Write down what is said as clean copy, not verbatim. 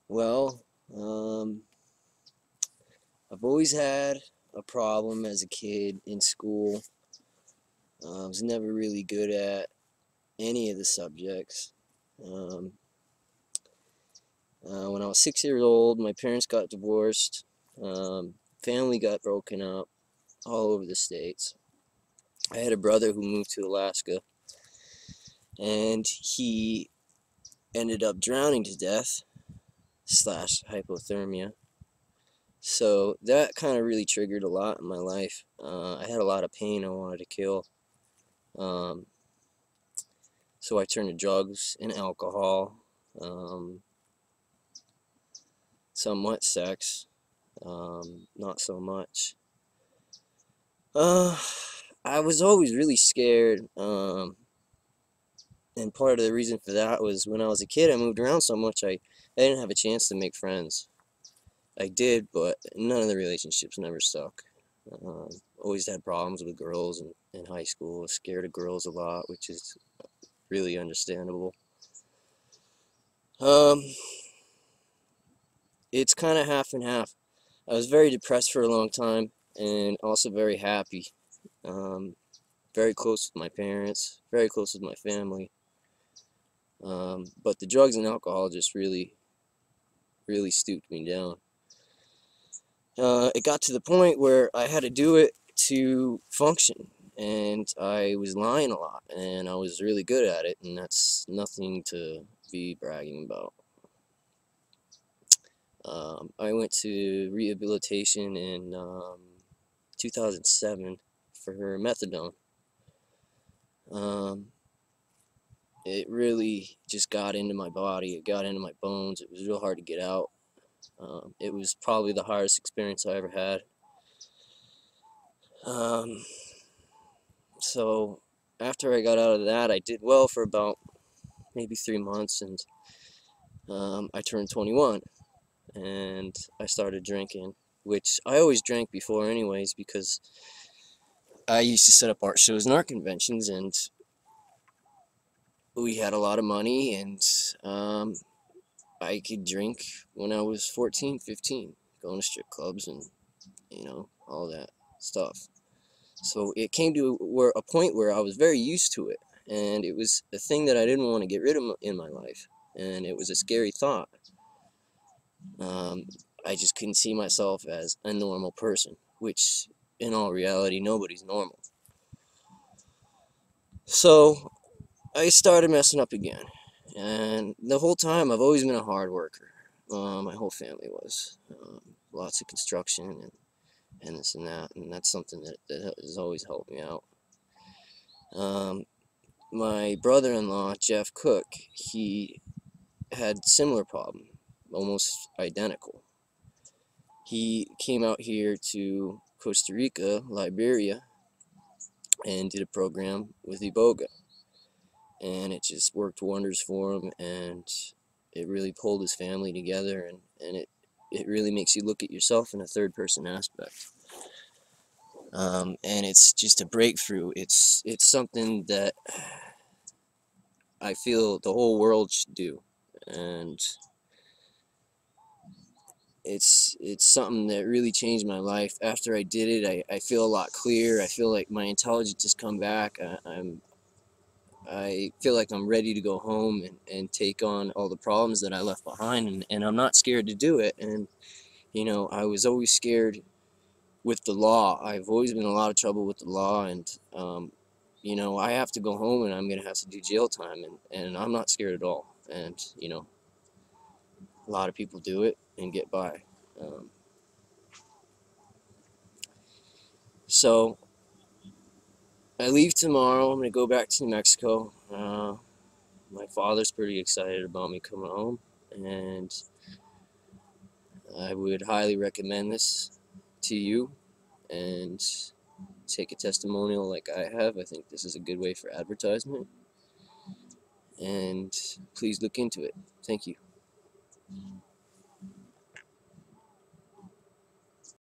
Well, um, I've always had a problem as a kid in school. I was never really good at any of the subjects. Um, when I was 6 years old, my parents got divorced. Family got broken up all over the states. I had a brother who moved to Alaska, and he ended up drowning to death slash hypothermia. So that kind of really triggered a lot in my life. I had a lot of pain I wanted to kill. Um, so I turned to drugs and alcohol, um, somewhat sex, not so much. Uh, I was always really scared, and part of the reason for that was when I was a kid, I moved around so much, I didn't have a chance to make friends. I did, but none of the relationships never stuck. Um, Always had problems with girls in high school. Was scared of girls a lot, which is really understandable. Um, it's kind of half and half. I was very depressed for a long time and also very happy. Um, very close with my parents, very close with my family. But the drugs and alcohol just really stooped me down. It got to the point where I had to do it to function, and I was lying a lot, and I was really good at it, and that's nothing to be bragging about. I went to rehabilitation in 2007 for methadone. Um, it really just got into my body. It got into my bones. It was real hard to get out. It was probably the hardest experience I ever had. Um, so after I got out of that, I did well for about maybe 3 months, and I turned 21, and I started drinking, which I always drank before anyways because I used to set up art shows and art conventions, and we had a lot of money, and I could drink when I was 14, 15, going to strip clubs and, all that stuff. So it came to a point where I was very used to it, and it was a thing that I didn't want to get rid of in my life, and it was a scary thought. Um, I just couldn't see myself as a normal person, which in all reality, nobody's normal. So I started messing up again. And the whole time, I've always been a hard worker. My whole family was. Lots of construction and this and that. And that's something that has always helped me out. Um, my brother-in-law, Jeff Cook, he had similar problem, almost identical. He came out here to Costa Rica, Liberia, and did a program with Iboga. And it just worked wonders for him, and it really pulled his family together, and it really makes you look at yourself in a third person aspect. And it's just a breakthrough. It's something that I feel the whole world should do, and it's something that really changed my life. After I did it, I feel a lot clearer. I feel like my intelligence has come back. I feel like I'm ready to go home and take on all the problems that I left behind, and I'm not scared to do it. And I was always scared with the law. I've always been in a lot of trouble with the law, and I have to go home and I'm gonna have to do jail time, and I'm not scared at all. And a lot of people do it and get by. Um, so I leave tomorrow. I'm gonna go back to New Mexico. My father's pretty excited about me coming home, and I would highly recommend this to you, and take a testimonial like I have. I think this is a good way for advertisement, and please look into it. Thank you.